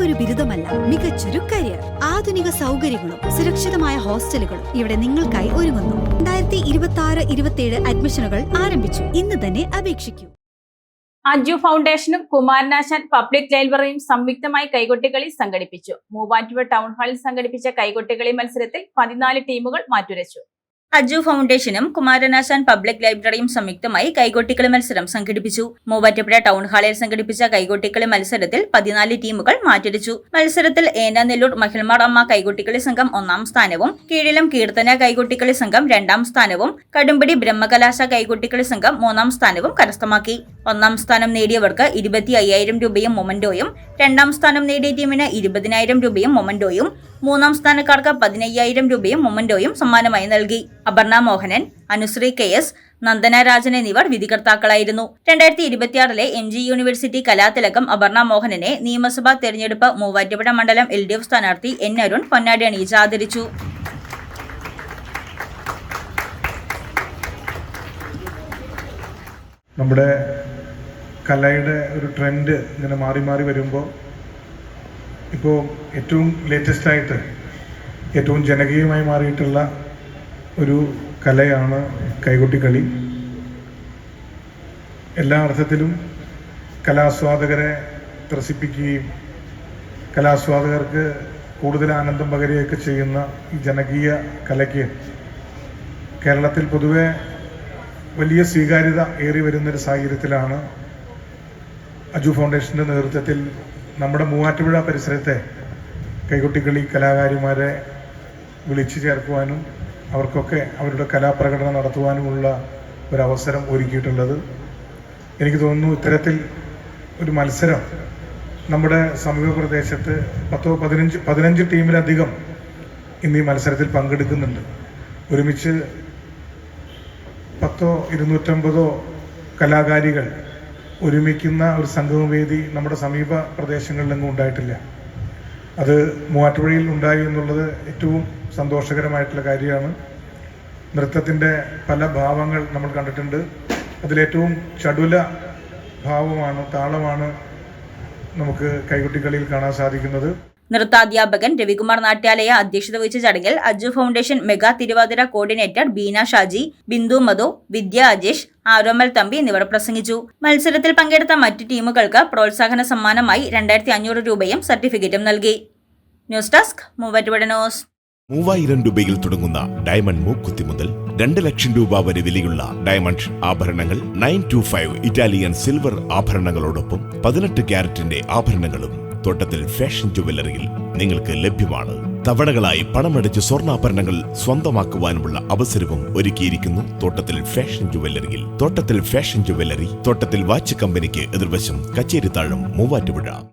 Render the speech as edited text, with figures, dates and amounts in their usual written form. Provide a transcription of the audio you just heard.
വെറുമൊരു ബിരുദമല്ല, മികച്ചൊരു കരിയർ. ആധുനിക സൗകര്യങ്ങളും സുരക്ഷിതമായ ഹോസ്റ്റലുകളും ഇവിടെ നിങ്ങൾക്കായി ഒരുങ്ങുന്നു. 2026-27 അഡ്മിഷനുകൾ ആരംഭിച്ചു. ഇന്ന് തന്നെ അപേക്ഷിക്കൂ. അജു ഫൗണ്ടേഷനും കുമാരനാശാൻ പബ്ലിക് ലൈബ്രറിയും സംയുക്തമായി കൈകൊട്ടിക്കളി സംഘടിപ്പിച്ചു. മൂവാറ്റുപുഴ ടൗൺ ഹാളിൽ സംഘടിപ്പിച്ച കൈകൊട്ടിക്കളി മത്സരത്തിൽ 14 ടീമുകൾ മാറ്റുരച്ചു. അജു ഫൗണ്ടേഷനും കുമാരനാശാൻ പബ്ലിക് ലൈബ്രറിയും സംയുക്തമായി കൈകൊട്ടിക്കളി മത്സരം സംഘടിപ്പിച്ചു. മൂവാറ്റുപുഴ ടൗൺ ഹാളിൽ സംഘടിപ്പിച്ച കൈകൊട്ടിക്കളി മത്സരത്തിൽ 14 ടീമുകൾ മാറ്റുരച്ചു. മത്സരത്തിൽ ഏനാനെല്ലൂർ മഹിൾമാർ അമ്മ കൈകൊട്ടിക്കളി സംഘം 1ാം സ്ഥാനവും, കീഴിലം കീർത്തന കൈകൊട്ടിക്കളി സംഘം 2ാം സ്ഥാനവും, കടുമ്പടി ബ്രഹ്മകലാശ കൈകൊട്ടിക്കളി സംഘം 3ാം സ്ഥാനവും കരസ്ഥമാക്കി. 1ാം സ്ഥാനം നേടിയവർക്ക് 25,000 രൂപയും മൊമന്റോയും, 2ാം സ്ഥാനം നേടിയ ടീമിന് 20,000 രൂപയും മൊമന്റോയും, 3ാം സ്ഥാനക്കാർക്ക് 15,000 രൂപയും മൊമന്റോയും സമ്മാനമായി നൽകി. അപർണ മോഹനൻ, അനുശ്രീ KS, നന്ദന രാജൻ എന്നിവർ വിധികർത്താക്കളായിരുന്നു. 2026 MG യൂണിവേഴ്സിറ്റി കലാതിലകം അപർണ മോഹനനെ നിയമസഭാ തെരഞ്ഞെടുപ്പ് മൂവാറ്റുപുഴ മണ്ഡലം LDF സ്ഥാനാർത്ഥി N അരുൺ പൊന്നാടി അണിയിച്ച് ആദരിച്ചു. നമ്മുടെ കലയുടെ ഒരു ട്രെൻഡ് ഇങ്ങനെ മാറി മാറി വരുമ്പോൾ ഇപ്പോൾ ഏറ്റവും ലേറ്റസ്റ്റായിട്ട് ഏറ്റവും ജനകീയമായി മാറിയിട്ടുള്ള ഒരു കലയാണ് കൈകൊട്ടിക്കളി. എല്ലാ അർത്ഥത്തിലും കലാസ്വാദകരെ ത്രസിപ്പിക്കുകയും കലാസ്വാദകർക്ക് കൂടുതൽ ആനന്ദം പകരുകയൊക്കെ ചെയ്യുന്ന ഈ ജനകീയ കലയ്ക്ക് കേരളത്തിൽ പൊതുവെ വലിയ സ്വീകാര്യത ഏറി വരുന്നൊരു സാഹചര്യത്തിലാണ് അജു ഫൗണ്ടേഷൻ്റെ നേതൃത്വത്തിൽ നമ്മുടെ മൂവാറ്റുപുഴ പരിസരത്തെ കൈകൊട്ടിക്കളി കലാകാരിമാരെ വിളിച്ചു ചേർക്കുവാനും അവർക്കൊക്കെ അവരുടെ കലാപ്രകടനം നടത്തുവാനുമുള്ള ഒരവസരം ഒരുക്കിയിട്ടുള്ളത്. എനിക്ക് തോന്നുന്നു ഇത്തരത്തിൽ ഒരു മത്സരം നമ്മുടെ സമീപ പ്രദേശത്ത് 10-15 ടീമിലധികം ഇന്ന് ഈ മത്സരത്തിൽ പങ്കെടുക്കുന്നുണ്ട്. ഒരുമിച്ച് 100-250 കലാകാരികൾ ഒരുമിക്കുന്ന ഒരു സംഗമവേദി നമ്മുടെ സമീപ പ്രദേശങ്ങളിലെങ്ങും ഉണ്ടായിട്ടില്ല. അത് മൂവാറ്റുപുഴയിൽ ഉണ്ടായി എന്നുള്ളത് ഏറ്റവും സന്തോഷകരമായിട്ടുള്ള കാര്യമാണ്. നൃത്തത്തിൻ്റെ പല ഭാവങ്ങൾ നമ്മൾ കണ്ടിട്ടുണ്ട്. അതിലേറ്റവും ചടുല ഭാവമാണ്, താളമാണ് നമുക്ക് കൈകൊട്ടിക്കളിയിൽ കാണാൻ സാധിക്കുന്നത്. നൃത്താധ്യാപകൻ രവികുമാർ നാട്യാലയ അധ്യക്ഷത വഹിച്ച ചടങ്ങിൽ Aju foundation mega Thiruvathira coordinator Beena Shaji, Bindu Madhu, Vidya Ajesh, Aromal Thampi എന്നിവർ പ്രസംഗിച്ചു. മത്സരത്തിൽ പങ്കെടുത്ത മറ്റ് ടീമുകൾക്ക് പ്രോത്സാഹന സമ്മാനമായി 2,500 രൂപയും സർട്ടിഫിക്കറ്റും നൽകി. News desk Muvattupuzha news. 3000 രൂപയിൽ തുടങ്ങുന്ന ഡയമണ്ട് മൂക്കുത്തി മുതൽ 2 ലക്ഷം രൂപ വരെ വിലയുള്ള ഡയമണ്ട് ആഭരണങ്ങൾ, 925 ഇറ്റാലിയൻ സിൽവർ ആഭരണങ്ങളോടൊപ്പം 18 ക്യാരറ്റിന്റെ ആഭരണങ്ങളും തോട്ടത്തിൽ ഫാഷൻ ജുവലറിയിൽ നിങ്ങൾക്ക് ലഭ്യമാണ്. തവണകളായി പണമടച്ച് സ്വർണ്ണാഭരണങ്ങൾ സ്വന്തമാക്കുവാനുമുള്ള അവസരവും ഒരുക്കിയിരിക്കുന്നു തോട്ടത്തിൽ ഫാഷൻ ജുവലറിയിൽ. തോട്ടത്തിൽ ഫാഷൻ ജുവലറി, തോട്ടത്തിൽ വാച്ച് കമ്പനിക്ക് എതിർവശം, കച്ചേരിത്താഴം, മൂവാറ്റുപുഴ.